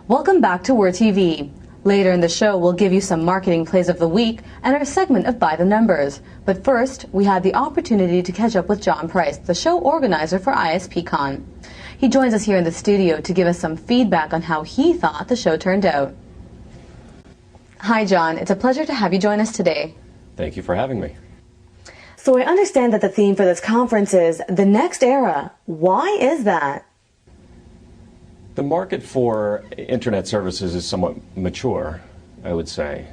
Welcome back to WHIR TV. Later in the show, we'll give you some marketing plays of the week and our segment of By the Numbers. But first, we had the opportunity to catch up with Jon Price, the show organizer for ISPCON. He joins us here in the studio to give us some feedback on how he thought the show turned out. Hi, Jon. It's a pleasure to have you join us today. Thank you for having me. So I understand that the theme for this conference is the next era. Why is that? The market for internet services is somewhat mature, I would say.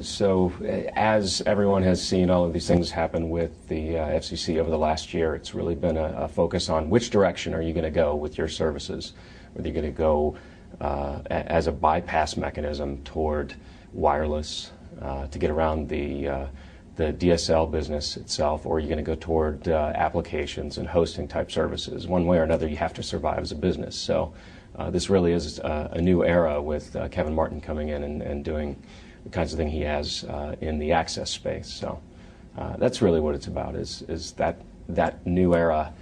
So as everyone has seen all of these things happen with the FCC over the last year, it's really been a focus on which direction are you going to go with your services. Whether you're going to go as a bypass mechanism toward wireless to get around the DSL business itself, or you're going to go toward applications and hosting type services. One way or another, you have to survive as a business. So this really is a new era with Kevin Martin coming in and doing the kinds of thing he has in the access space. So that's really what it's about, is that new era.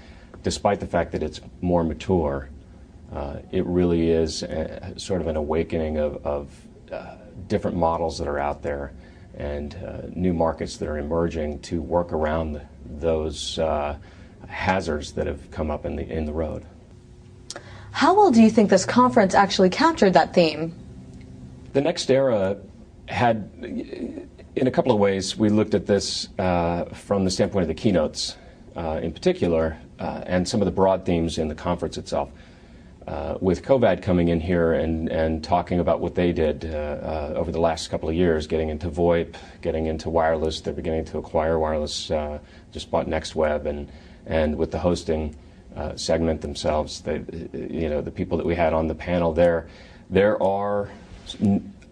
Despite the fact that it's more mature, it really is sort of an awakening of different models that are out there and new markets that are emerging to work around those hazards that have come up in the road. How well do you think this conference actually captured that theme? The next era had, in a couple of ways, we looked at this from the standpoint of the keynotes in particular, and some of the broad themes in the conference itself. With COVID coming in here and talking about what they did over the last couple of years, getting into VoIP, getting into wireless, they're beginning to acquire wireless, just bought NextWeb, and with the hosting segment themselves, the people that we had on the panel there are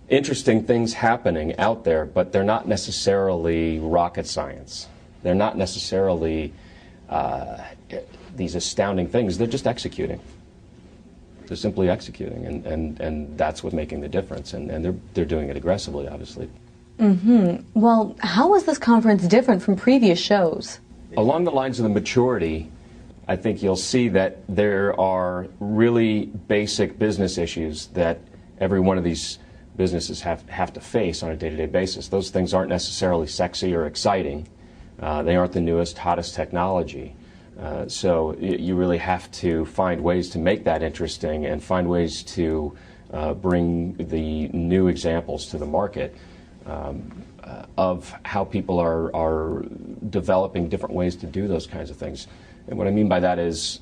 interesting things happening out there, but they're not necessarily rocket science. They're not necessarily these astounding things. They're just executing. They're simply executing, and that's what's making the difference, and they're doing it aggressively, obviously. Well, how was this conference different from previous shows? Along the lines of the maturity, I think you'll see that there are really basic business issues that every one of these businesses have to face on a day-to-day basis. Those things aren't necessarily sexy or exciting. They aren't the newest, hottest technology. So you really have to find ways to make that interesting and find ways to bring the new examples to the market of how people are developing different ways to do those kinds of things. And what I mean by that is,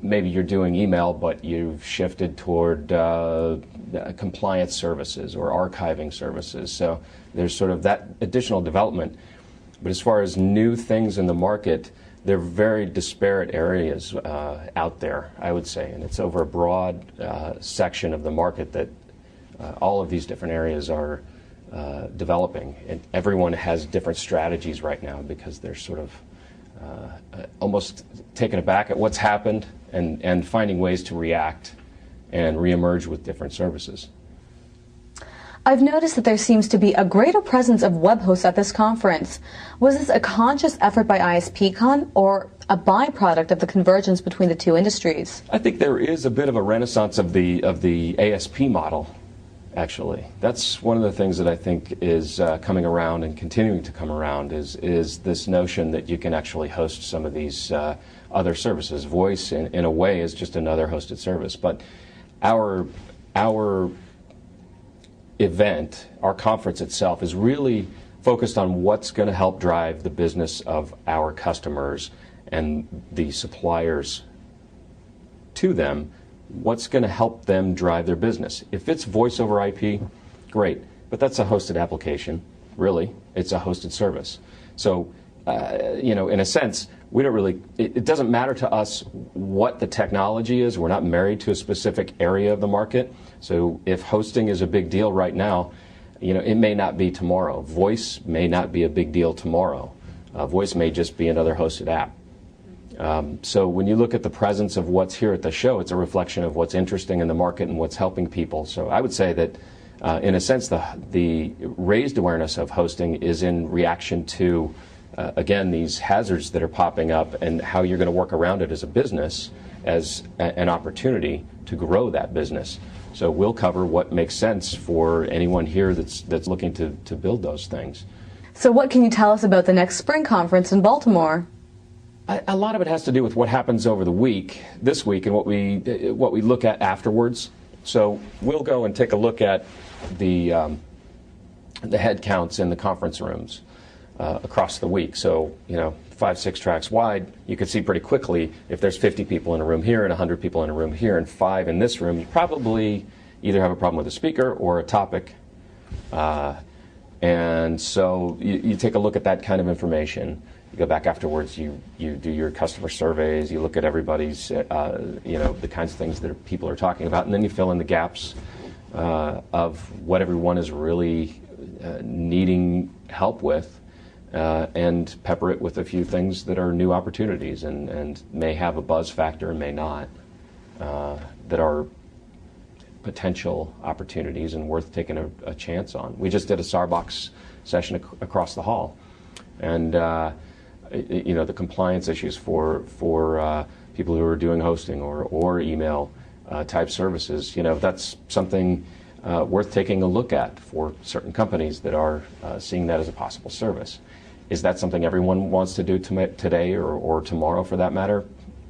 maybe you're doing email, but you've shifted toward compliance services or archiving services. So there's sort of that additional development. But as far as new things in the market, they're very disparate areas out there, I would say, and it's over a broad section of the market that all of these different areas are developing. And everyone has different strategies right now because they're sort of almost taken aback at what's happened and finding ways to react and reemerge with different services. I've noticed that there seems to be a greater presence of web hosts at this conference. Was this a conscious effort by ISPCON or a byproduct of the convergence between the two industries? I think there is a bit of a renaissance of the ASP model, actually. That's one of the things that I think is coming around and continuing to come around is this notion that you can actually host some of these other services. Voice, in a way, is just another hosted service. But our event, our conference itself, is really focused on what's going to help drive the business of our customers and the suppliers to them. What's going to help them drive their business? If it's voice over IP, great, but that's a hosted application, really. It's a hosted service. So, in a sense, we don't really, it doesn't matter to us what the technology is. We're not married to a specific area of the market. So if hosting is a big deal right now, it may not be tomorrow. Voice may not be a big deal tomorrow. Voice may just be another hosted app. So when you look at the presence of what's here at the show, it's a reflection of what's interesting in the market and what's helping people. So I would say that, in a sense, the raised awareness of hosting is in reaction to again, these hazards that are popping up and how you're going to work around it as a business, as an opportunity to grow that business. So we'll cover what makes sense for anyone here that's looking to build those things. So what can you tell us about the next spring conference in Baltimore? A lot of it has to do with what happens over the week, this week, and what we look at afterwards. So we'll go and take a look at the head counts in the conference rooms across the week. So, 5-6 tracks wide, you could see pretty quickly if there's 50 people in a room here and 100 people in a room here and 5 in this room, you probably either have a problem with a speaker or a topic. And so you take a look at that kind of information. You go back afterwards, you do your customer surveys, you look at everybody's, the kinds of things that people are talking about, and then you fill in the gaps of what everyone is really needing help with, and pepper it with a few things that are new opportunities and may have a buzz factor and may not, that are potential opportunities and worth taking a chance on. We just did a Starbucks session across the hall, and the compliance issues for people who are doing hosting or email type services, that's something worth taking a look at for certain companies that are seeing that as a possible service. Is that something everyone wants to do today or tomorrow for that matter?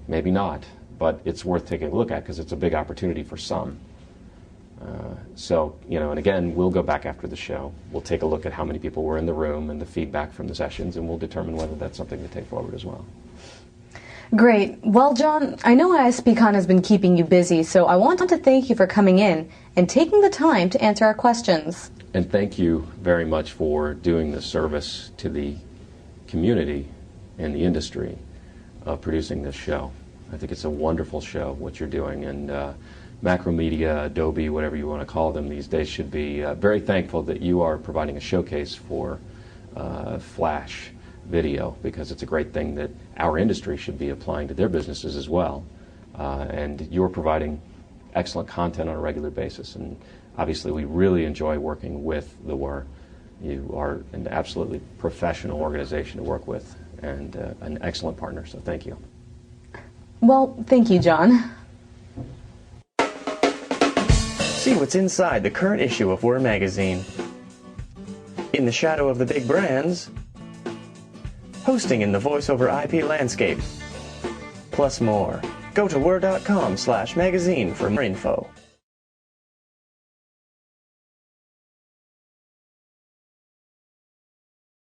Maybe not, but it's worth taking a look at because it's a big opportunity for some. And again, we'll go back after the show. We'll take a look at how many people were in the room and the feedback from the sessions, and we'll determine whether that's something to take forward as well. Great. Well, Jon, I know ISPCON has been keeping you busy, so I want to thank you for coming in and taking the time to answer our questions. And thank you very much for doing the service to the community and the industry of producing this show. I think it's a wonderful show, what you're doing, and Macromedia, Adobe, whatever you want to call them these days, should be very thankful that you are providing a showcase for Flash video, because it's a great thing that our industry should be applying to their businesses as well. And you're providing excellent content on a regular basis, and obviously we really enjoy working with the WHIR. You are an absolutely professional organization to work with and an excellent partner, so thank you. Well, thank you, Jon. See what's inside the current issue of WHIR magazine. In the shadow of the big brands, hosting in the voice-over IP landscape, plus more. Go to whir.com/magazine for more info.